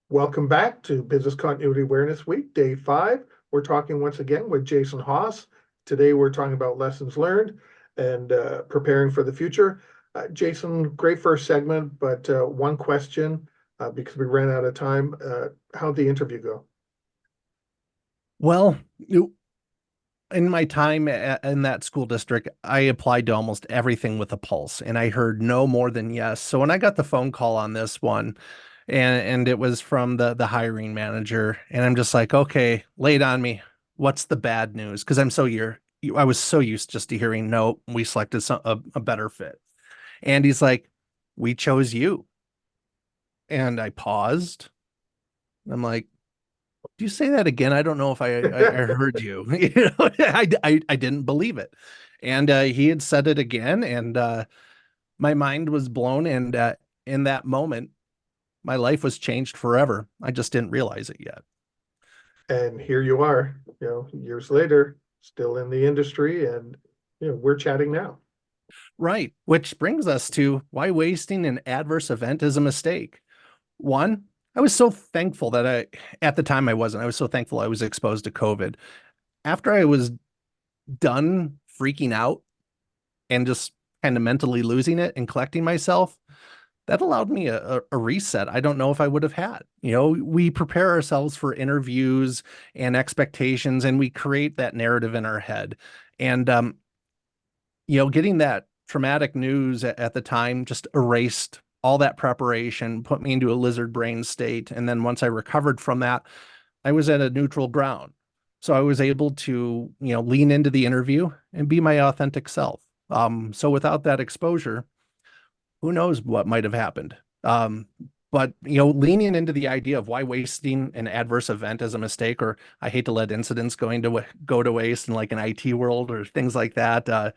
Welcome back to Business Continuity Awareness Week, Day 5. We're talking once again with Jason Haas. Today we're talking about lessons learned and preparing for the future. Jason, great first segment, but one question because we ran out of time. How'd the interview go? Well, in my time in that school district, I applied to almost everything with a pulse, and I heard no more than yes. So when I got the phone call on this one, and it was from the hiring manager, and I'm just like, okay, lay it on me. What's the bad news? Because I was so used just to hearing no, we selected a better fit. And he's like, we chose you. And I paused. I'm like, do you say that again? I don't know if I heard you. I didn't believe it. And he had said it again, and my mind was blown. And in that moment, my life was changed forever. I just didn't realize it yet. And here you are, years later, still in the industry, and we're chatting now. Right. Which brings us to why wasting an adverse event is a mistake. One, I was so thankful that at the time I wasn't. I was so thankful I was exposed to COVID. After I was done freaking out and just kind of mentally losing it and collecting myself, that allowed me a reset I don't know if I would have had. We prepare ourselves for interviews and expectations, and we create that narrative in our head. And, getting that traumatic news at the time just erased all that preparation, put me into a lizard brain state. And then once I recovered from that, I was at a neutral ground. So I was able to, lean into the interview and be my authentic self. So without that exposure, who knows what might have happened. But leaning into the idea of why wasting an adverse event is a mistake, or I hate to let incidents go to waste in like an IT world or things like that,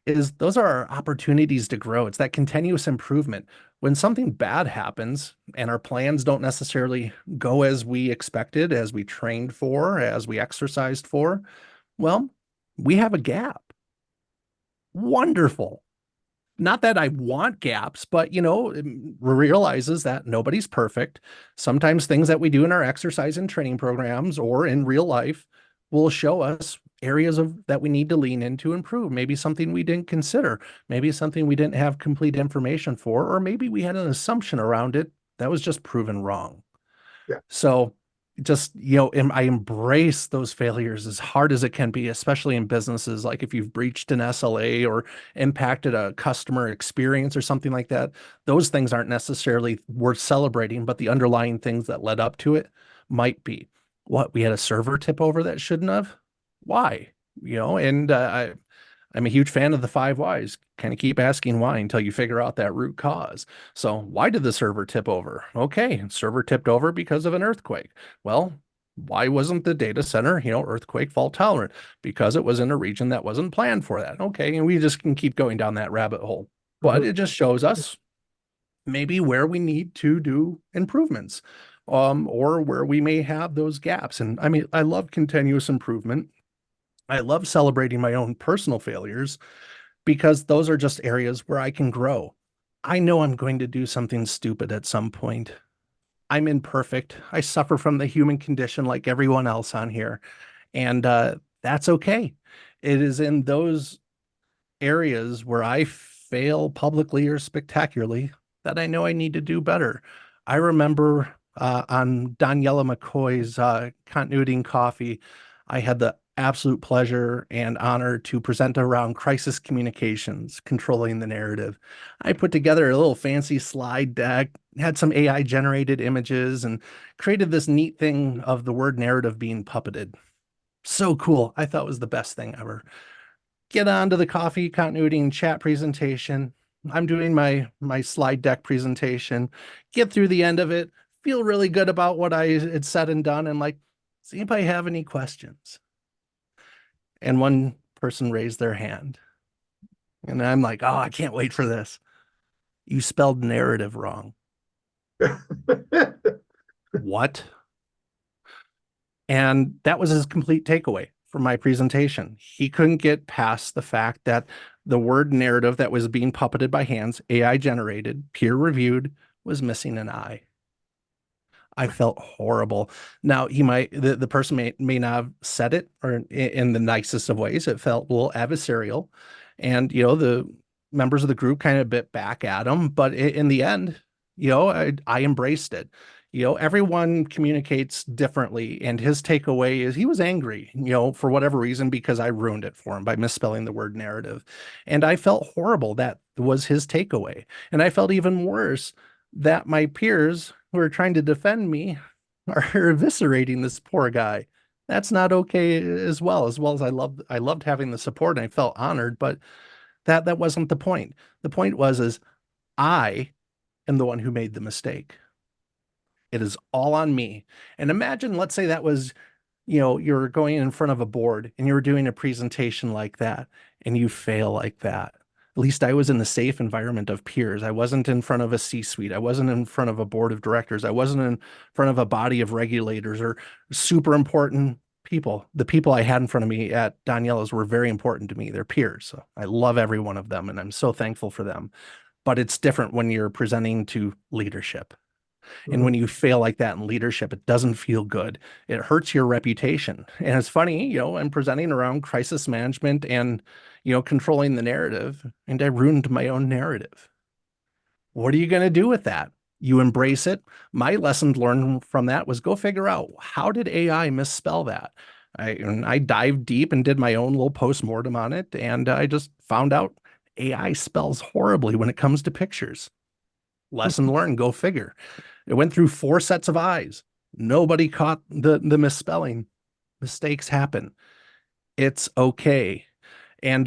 is those are our opportunities to grow. It's that continuous improvement. When something bad happens and our plans don't necessarily go as we expected, as we trained for, as we exercised for, well, we have a gap. Wonderful. Not that I want gaps, but realizes that nobody's perfect. Sometimes things that we do in our exercise and training programs or in real life will show us areas of that we need to lean into improve. Maybe something we didn't consider, maybe something we didn't have complete information for, or maybe we had an assumption around it that was just proven wrong. Yeah. So just, I embrace those failures as hard as it can be, especially in businesses. Like if you've breached an SLA or impacted a customer experience or something like that, those things aren't necessarily worth celebrating, but the underlying things that led up to it might be. What, we had a server tip over that shouldn't have? Why? And I'm a huge fan of the five whys. Kind of keep asking why until you figure out that root cause. So, why did the server tip over? Okay, server tipped over because of an earthquake. Well, why wasn't the data center, earthquake fault tolerant? Because it was in a region that wasn't planned for that. Okay, and we just can keep going down that rabbit hole. But Mhm. it just shows us maybe where we need to do improvements, or where we may have those gaps. And I mean, I love continuous improvement. I love celebrating my own personal failures because those are just areas where I can grow. I know I'm going to do something stupid at some point. I'm imperfect. I suffer from the human condition like everyone else on here. And that's okay. It is in those areas where I fail publicly or spectacularly that I know I need to do better. I remember on Daniela McCoy's Continuity and Coffee, I had the absolute pleasure and honor to present around crisis communications, controlling the narrative. I put together a little fancy slide deck, had some AI generated images, and created this neat thing of the word narrative being puppeted. So cool. I thought it was the best thing ever. Get on to the coffee continuity and chat presentation. I'm doing my slide deck presentation. Get through the end of it. Feel really good about what I had said and done, and like, does anybody have any questions? And one person raised their hand, and I'm like, oh, I can't wait for this. You spelled narrative wrong. What? And that was his complete takeaway from my presentation. He couldn't get past the fact that the word narrative that was being puppeted by hands, AI generated, peer reviewed, was missing an I. I felt horrible. Now the person may not have said it or in the nicest of ways. It felt a little adversarial. And, the members of the group kind of bit back at him. But in the end, I embraced it. Everyone communicates differently. And his takeaway is he was angry, for whatever reason, because I ruined it for him by misspelling the word narrative. And I felt horrible. That was his takeaway. And I felt even worse that my peers who are trying to defend me are eviscerating this poor guy. That's not okay as well as I loved having the support and I felt honored, but that wasn't the point. The point was is I am the one who made the mistake. It is all on me. And imagine, let's say that was, you're going in front of a board and you're doing a presentation like that and you fail like that. At least I was in the safe environment of peers. I wasn't in front of a C-suite. I wasn't in front of a board of directors. I wasn't in front of a body of regulators or super important people. The people I had in front of me at Daniela's were very important to me. They're peers. So I love every one of them and I'm so thankful for them. But it's different when you're presenting to leadership. And Mhm. when you fail like that in leadership, it doesn't feel good. It hurts your reputation. And it's funny, I'm presenting around crisis management and, controlling the narrative, and I ruined my own narrative. What are you going to do with that? You embrace it. My lesson learned from that was go figure out, how did AI misspell that? I dived deep and did my own little postmortem on it. And I just found out AI spells horribly when it comes to pictures. Lesson learned, go figure. It went through 4 sets of eyes. Nobody caught the misspelling. Mistakes happen. It's okay. And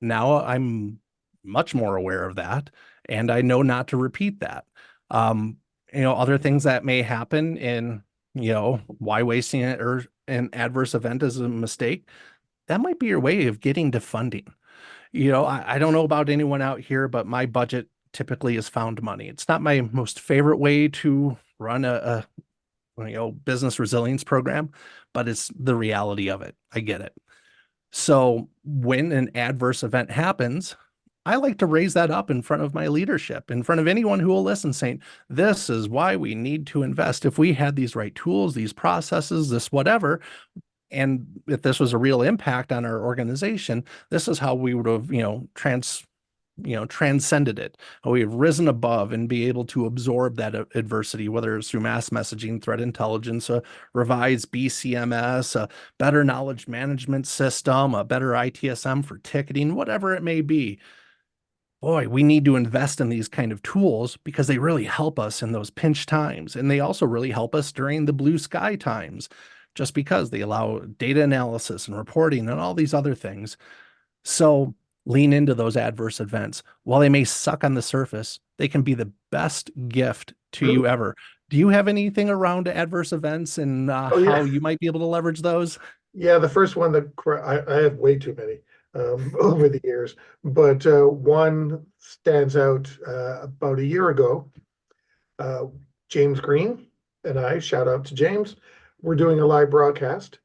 now I'm much more aware of that, and I know not to repeat that. Um, other things that may happen in, why wasting it or an adverse event is a mistake. That might be your way of getting to funding. I don't know about anyone out here, but my budget typically is found money. It's not my most favorite way to run a business resilience program, but it's the reality of it. I get it. So when an adverse event happens, I like to raise that up in front of my leadership, in front of anyone who will listen, saying, this is why we need to invest. If we had these right tools, these processes, this whatever, and if this was a real impact on our organization, this is how we would have, transcended it. How we have risen above and be able to absorb that adversity, whether it's through mass messaging, threat intelligence, a revised BCMS, a better knowledge management system, a better ITSM for ticketing, whatever it may be. Boy, we need to invest in these kind of tools because they really help us in those pinch times. And they also really help us during the blue sky times, just because they allow data analysis and reporting and all these other things. So lean into those adverse events. While they may suck on the surface, they can be the best gift to you ever. Do you have anything around adverse events and Oh yeah, how you might be able to leverage those? yeah. The first one that I have way too many over the years, but one stands out about a year ago. Uh, James Green and I, shout out to James, we're doing a live broadcast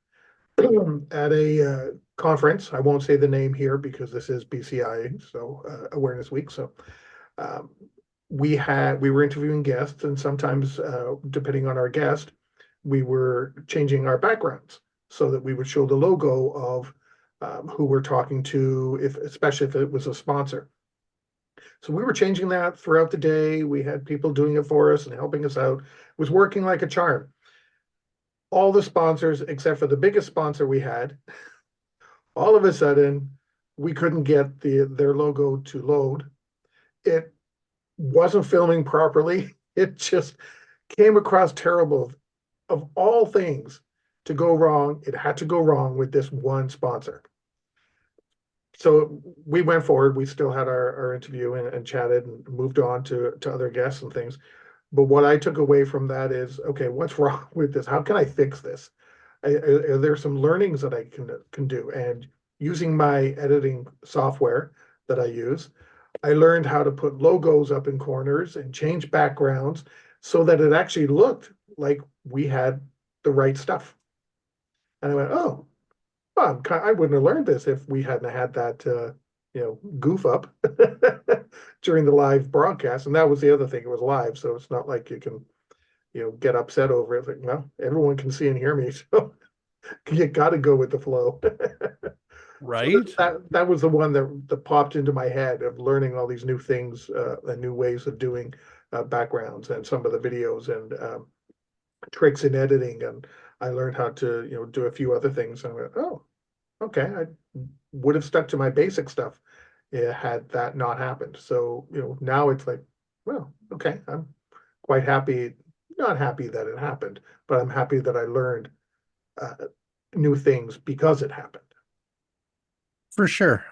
at a conference. I won't say the name here because this is BCI, so Awareness Week. So um, we were interviewing guests, and sometimes depending on our guest, we were changing our backgrounds so that we would show the logo of who we're talking to, if especially if it was a sponsor. So we were changing that throughout the day. We had people doing it for us and helping us out. It was working like a charm. All the sponsors, except for the biggest sponsor we had, all of a sudden we couldn't get their logo to load. It wasn't filming properly. It just came across terrible. Of all things to go wrong, it had to go wrong with this one sponsor. So we went forward. We still had our interview and chatted and moved on to other guests and things. But what I took away from that is, okay, what's wrong with this? How can I fix this? Are there some learnings that I can do? And using my editing software that I use, I learned how to put logos up in corners and change backgrounds so that it actually looked like we had the right stuff. And I went, oh, well, I wouldn't have learned this if we hadn't had that, goof up during the live broadcast. And that was the other thing; it was live, so it's not like you can get upset over it. It's like, well, everyone can see and hear me, so you got to go with the flow. So Right? that was the one that popped into my head of learning all these new things and new ways of doing backgrounds and some of the videos and tricks in editing. And I learned how to do a few other things. And I went, oh, okay, I would have stuck to my basic stuff had that not happened. So now it's like, well, okay, I'm quite happy, not happy that it happened, but I'm happy that I learned uh, new things because it happened. For sure.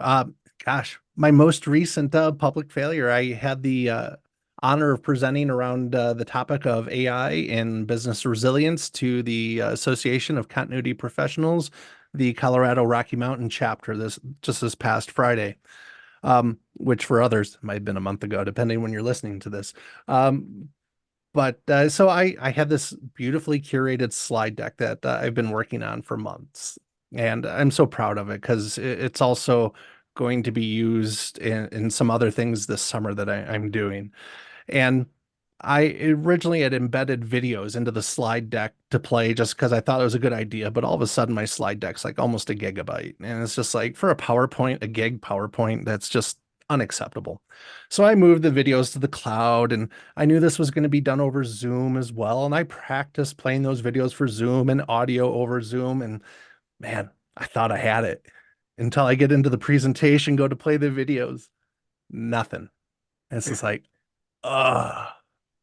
Gosh, my most recent public failure, I had the honor of presenting around the topic of AI and business resilience to the Association of Continuity Professionals, the Colorado Rocky Mountain chapter, this past Friday, which for others might have been a month ago, depending when you're listening to this. But so I had this beautifully curated slide deck that I've been working on for months, and I'm so proud of it because it's also going to be used in some other things this summer that I'm doing. And I originally had embedded videos into the slide deck to play just because I thought it was a good idea, but all of a sudden my slide deck's like almost a gigabyte. And it's just like for a PowerPoint, a gig PowerPoint, that's just unacceptable. So I moved the videos to the cloud, and I knew this was going to be done over Zoom as well. And I practiced playing those videos for Zoom and audio over Zoom. And man, I thought I had it until I get into the presentation, go to play the videos. Nothing. And it's just like, ugh,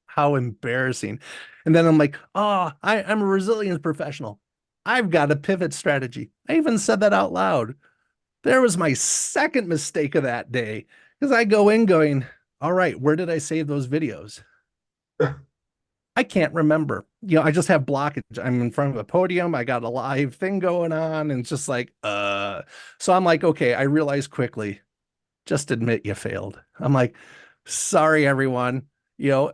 how embarrassing. And then I'm like, oh, I'm a resilience professional. I've got a pivot strategy. I even said that out loud. There was my second mistake of that day because I go in going, all right, where did I save those videos? I can't remember. I just have blockage. I'm in front of a podium. I got a live thing going on, and it's just like, So I'm like, okay, I realized quickly, just admit you failed. I'm like, sorry, everyone. You know,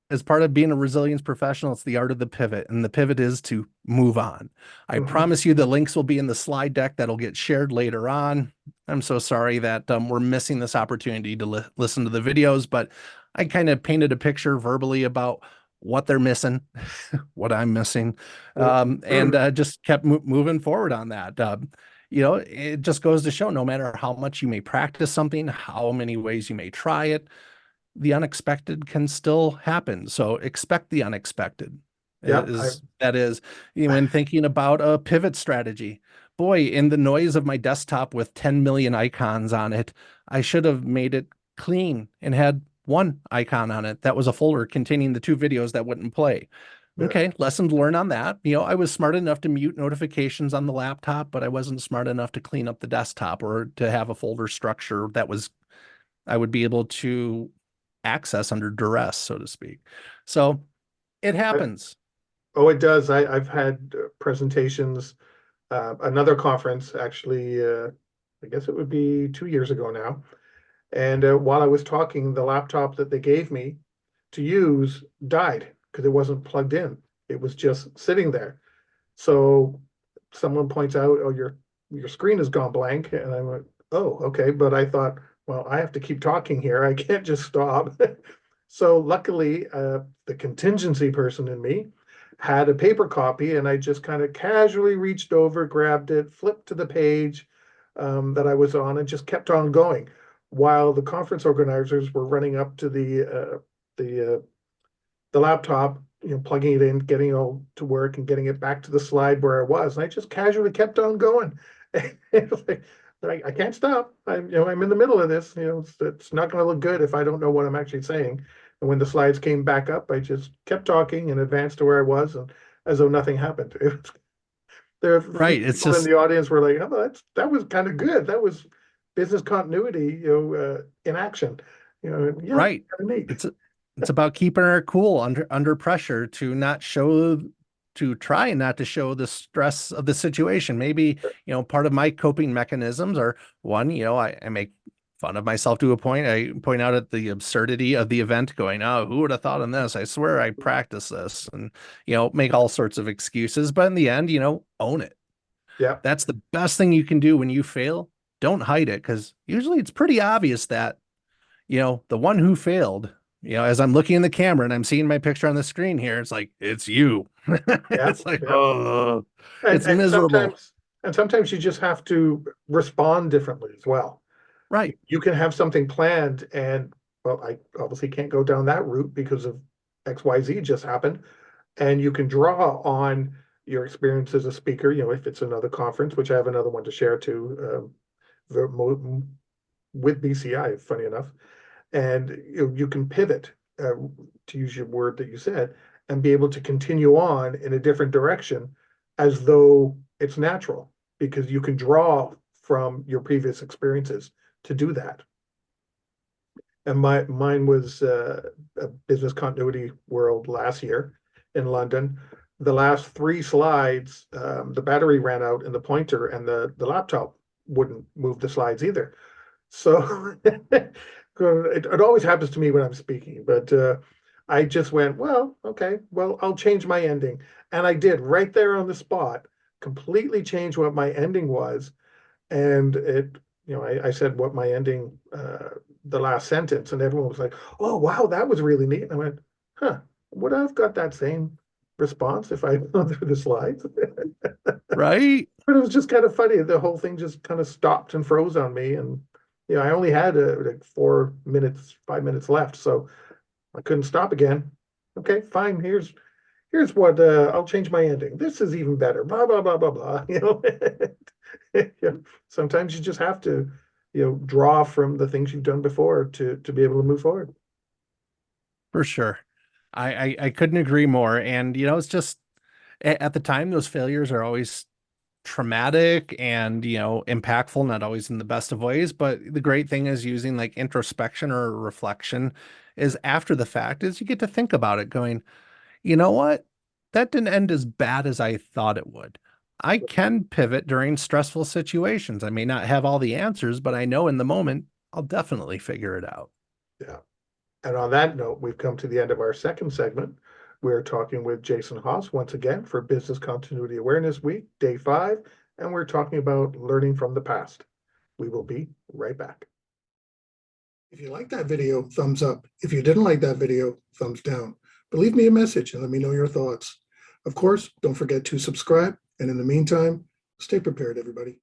as part of being a resilience professional, it's the art of the pivot, and the pivot is to move on. I Mhm. promise you the links will be in the slide deck that'll get shared later on. I'm so sorry that we're missing this opportunity to listen to the videos, but I kind of painted a picture verbally about what they're missing, what I'm missing, Yeah. and just kept moving forward on that. It just goes to show no matter how much you may practice something, how many ways you may try it, the unexpected can still happen. So expect the unexpected. Yeah. When thinking about a pivot strategy. Boy, in the noise of my desktop with 10 million icons on it, I should have made it clean and had one icon on it that was a folder containing the two videos that wouldn't play. Yeah. Okay, lessons learned on that. I was smart enough to mute notifications on the laptop, but I wasn't smart enough to clean up the desktop or to have a folder structure that was I would be able to access under duress, so to speak. So it I, happens. oh, it does. I've had presentations, another conference actually, I guess it would be 2 years ago now. And while I was talking, the laptop that they gave me to use died because it wasn't plugged in. It was just sitting there. So someone points out, "Oh, your screen has gone blank," and I went, "Oh, okay." But I thought, well, I have to keep talking here. I can't just stop. So luckily, the contingency person in me had a paper copy, and I just kind of casually reached over, grabbed it, flipped to the page that I was on, and just kept on going while the conference organizers were running up to the the laptop, plugging it in, getting it all to work, and getting it back to the slide where I was. And I just casually kept on going. I can't stop. I'm in the middle of this. It's not going to look good if I don't know what I'm actually saying. And when the slides came back up, I just kept talking and advanced to where I was, and as though nothing happened. There, a few Right. It's people in just the audience were like, "Oh, that was kind of good. That was business continuity, in action." Yeah, right. kind of neat. It's about keeping our cool under pressure to try not to show the stress of the situation. Maybe, part of my coping mechanisms are one, I make fun of myself to a point. I point out at the absurdity of the event going, oh, who would have thought on this? I swear I practiced this and, make all sorts of excuses. But in the end, own it. Yeah, That's the best thing you can do when you fail. Don't hide it because usually it's pretty obvious that, the one who failed as I'm looking in the camera and I'm seeing my picture on the screen here, it's like, it's you. Yeah, It's like, yeah. oh, And it's miserable. sometimes you just have to respond differently as well. Right. You can have something planned and, well, I obviously can't go down that route because of XYZ just happened. And you can draw on your experience as a speaker, if it's another conference, which I have another one to share too, with BCI, funny enough. And you can pivot, to use your word that you said, and be able to continue on in a different direction as though it's natural, because you can draw from your previous experiences to do that. And mine was a business continuity world last year in London. The last three slides, the battery ran out in the pointer, and the laptop wouldn't move the slides either. So it always happens to me when I'm speaking, but I just went, well, okay, well, I'll change my ending. And I did right there on the spot, completely change what my ending was. And I said what my ending, the last sentence, and everyone was like, oh, wow, that was really neat. And I went, huh, would I have got that same response if I'd gone through the slides? Right. But it was just kind of funny. The whole thing just kind of stopped and froze on me. And, I only had like 4 minutes, 5 minutes left. So I couldn't stop again. Okay, fine. Here's what, I'll change my ending. This is even better. Blah, blah, blah, blah, blah. Yeah. Sometimes you just have to, draw from the things you've done before to be able to move forward. For sure. I couldn't agree more. And, it's just at the time, those failures are always traumatic and, impactful, not always in the best of ways. But the great thing is using like introspection or reflection is after the fact is you get to think about it going, you know what? That didn't end as bad as I thought it would. I can pivot during stressful situations. I may not have all the answers, but I know in the moment I'll definitely figure it out. Yeah. And on that note, we've come to the end of our second segment. We're talking with Jason Haas once again for Business Continuity Awareness Week, day 5, and we're talking about learning from the past. We will be right back. If you liked that video, thumbs up. If you didn't like that video, thumbs down. But leave me a message and let me know your thoughts. Of course, don't forget to subscribe. And in the meantime, stay prepared, everybody.